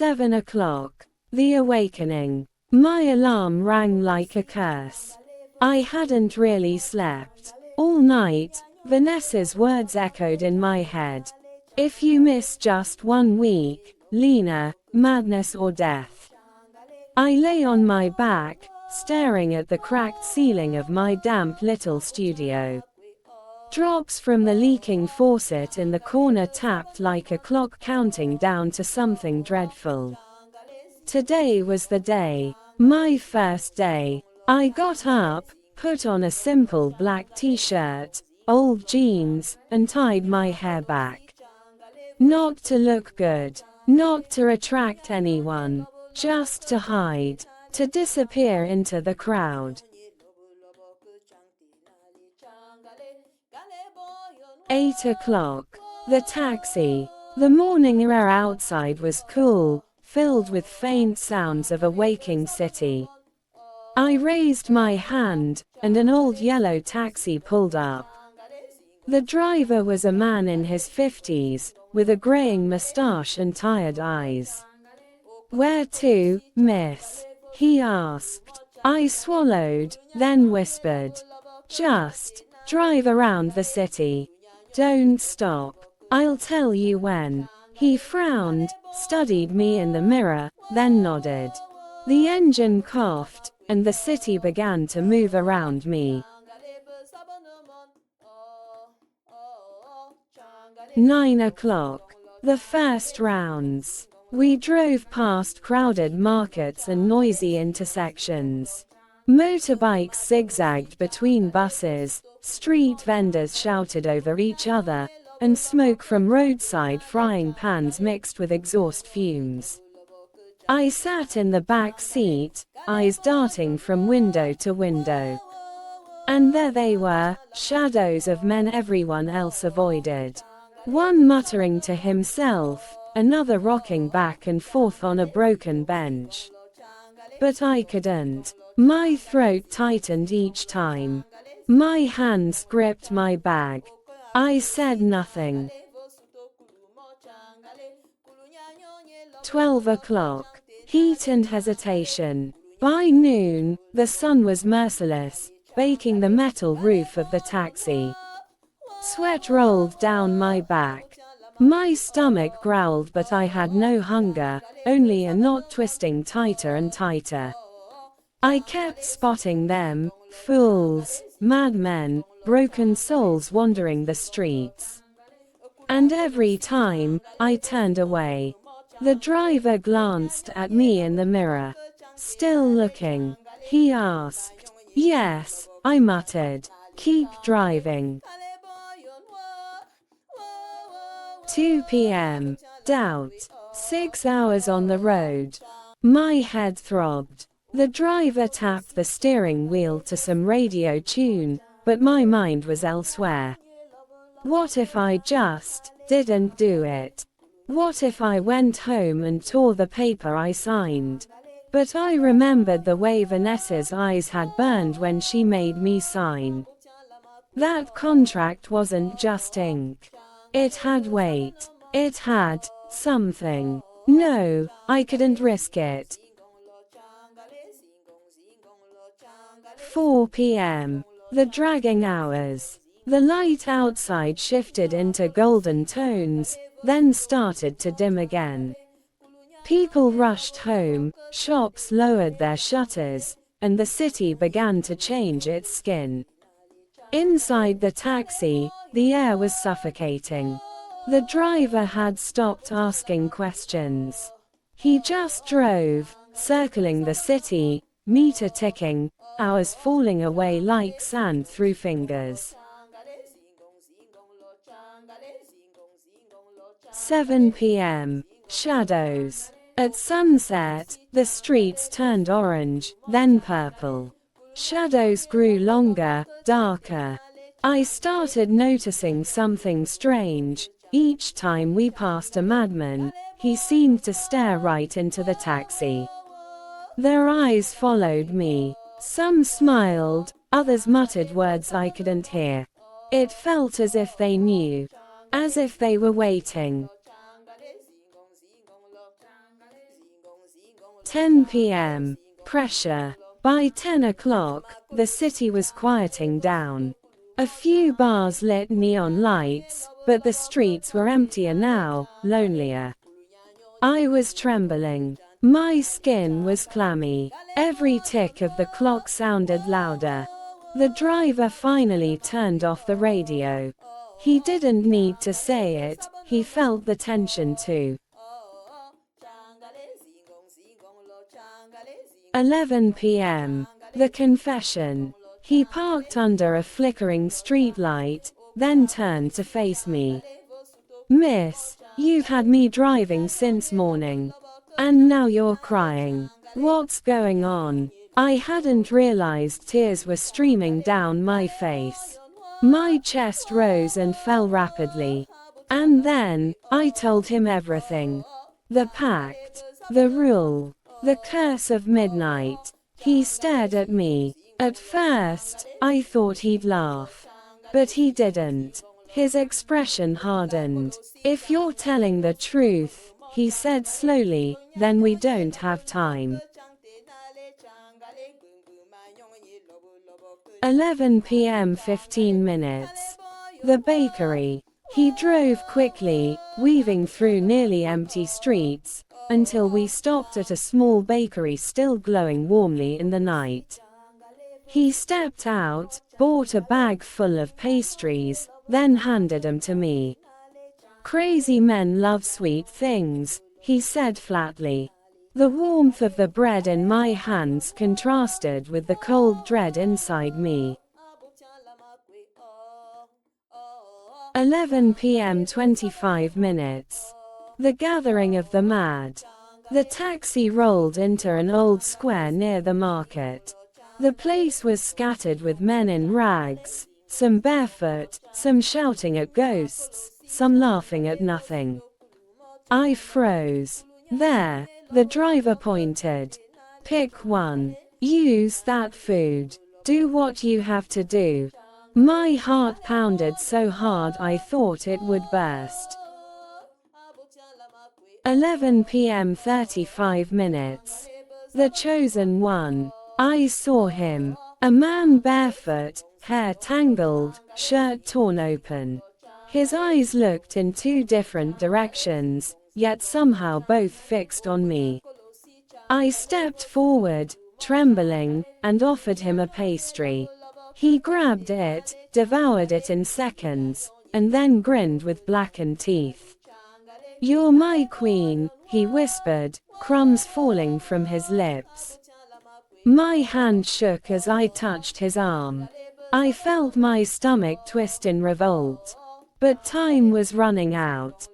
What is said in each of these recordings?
7 o'clock. The awakening. My alarm rang like a curse. I hadn't really slept all night. Vanessa's words echoed in my head. If you miss just 1 week, Lina, madness or death. I lay on my back, staring at the cracked ceiling of my damp little studio. Drops from the leaking faucet in the corner tapped like a clock counting down to something dreadful. Today was the day. My first day. I got up, put on a simple black t-shirt, old jeans, and tied my hair back. Not to look good. Not to attract anyone. Just to hide. To disappear into the crowd. 8 o'clock. The taxi. The morning air outside was cool, filled with faint sounds of a waking city. I raised my hand, and an old yellow taxi pulled up. The driver was a man in his 50s, with a graying mustache and tired eyes. "Where to, miss?" he asked. I swallowed, then whispered. "Just drive around the city. Don't stop. I'll tell you when." He frowned, studied me in the mirror, then nodded. The engine coughed, and the city began to move around me. 9 o'clock. The first rounds. We drove past crowded markets and noisy intersections. Motorbikes zigzagged between buses, street vendors shouted over each other, and smoke from roadside frying pans mixed with exhaust fumes. I sat in the back seat, eyes darting from window to window. And there they were, shadows of men everyone else avoided. One muttering to himself, another rocking back and forth on a broken bench. But I couldn't. My throat tightened each time. My hands gripped my bag. I said nothing. 12 o'clock. Heat and hesitation. By noon, the sun was merciless, baking the metal roof of the taxi. Sweat rolled down my back. My stomach growled, but I had no hunger, only a knot twisting tighter and tighter. I kept spotting them, fools, madmen, broken souls wandering the streets. And every time, I turned away. The driver glanced at me in the mirror. "Still looking?" he asked. "Yes," I muttered. "Keep driving." 2 p.m. Doubt. 6 hours on the road. My head throbbed. The driver tapped the steering wheel to some radio tune, but my mind was elsewhere. What if I just didn't do it? What if I went home and tore the paper I signed? But I remembered the way Vanessa's eyes had burned when she made me sign. That contract wasn't just ink. It had weight. It had something. No, I couldn't risk it. 4 p.m. The dragging hours. The light outside shifted into golden tones, then started to dim again. People rushed home, shops lowered their shutters, and the city began to change its skin. Inside the taxi, the air was suffocating. The driver had stopped asking questions. He just drove, circling the city, meter ticking, hours falling away like sand through fingers. 7 p.m. Shadows. At sunset, the streets turned orange, then purple. Shadows grew longer, darker. I started noticing something strange. Each time we passed a madman, he seemed to stare right into the taxi. Their eyes followed me. Some smiled, others muttered words I couldn't hear. It felt as if they knew. As if they were waiting. 10 p.m. Pressure. By 10 o'clock, the city was quieting down. A few bars lit neon lights, but the streets were emptier now, lonelier. I was trembling. My skin was clammy. Every tick of the clock sounded louder. The driver finally turned off the radio. He didn't need to say it, he felt the tension too. 11 p.m. The confession. He parked under a flickering streetlight, then turned to face me. Miss, you've had me driving since morning. And now you're crying. What's going on? I hadn't realized tears were streaming down my face. My chest rose and fell rapidly. And then, I told him everything. The pact. The rule. The curse of midnight. He stared at me. At first, I thought he'd laugh. But he didn't. His expression hardened. If you're telling the truth, he said slowly, then we don't have time. 11 p.m. 15 minutes. The bakery. He drove quickly, weaving through nearly empty streets, until we stopped at a small bakery still glowing warmly in the night. He stepped out, bought a bag full of pastries, then handed them to me. Crazy men love sweet things, he said flatly. The warmth of the bread in my hands contrasted with the cold dread inside me. 11 p.m. 25 minutes. The gathering of the mad. The taxi rolled into an old square near the market. The place was scattered with men in rags, some barefoot, some shouting at ghosts, some laughing at nothing. I froze. There, the driver pointed. Pick one. Use that food. Do what you have to do. My heart pounded so hard I thought it would burst. 11 p.m. 35 minutes. The chosen one. I saw him. A man barefoot, hair tangled, shirt torn open. His eyes looked in two different directions, yet somehow both fixed on me. I stepped forward, trembling, and offered him a pastry. He grabbed it, devoured it in seconds, and then grinned with blackened teeth. "You're my queen," he whispered, crumbs falling from his lips. My hand shook as I touched his arm. I felt my stomach twist in revolt. But time was running out.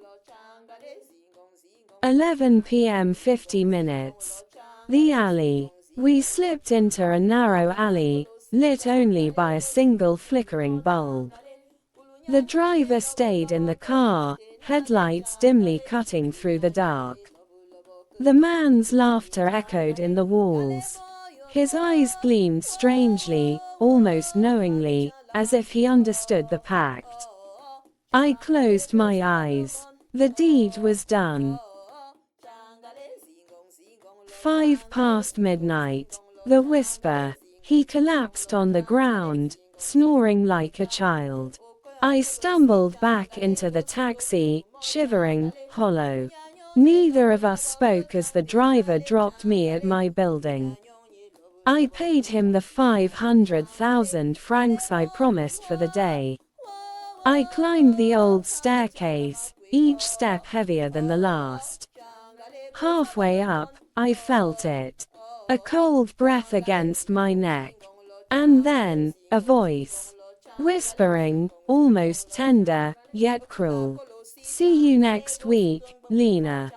11 p.m. 50 minutes. The alley. We slipped into a narrow alley, lit only by a single flickering bulb. The driver stayed in the car, headlights dimly cutting through the dark. The man's laughter echoed in the walls. His eyes gleamed strangely, almost knowingly, as if he understood the pact. I closed my eyes. The deed was done. 5 past midnight. The whisper. He collapsed on the ground, snoring like a child. I stumbled back into the taxi, shivering, hollow. Neither of us spoke as the driver dropped me at my building. I paid him the 500,000 francs I promised for the day. I climbed the old staircase, each step heavier than the last. Halfway up, I felt it. A cold breath against my neck. And then, a voice. Whispering, almost tender, yet cruel. "See you next week, Lina."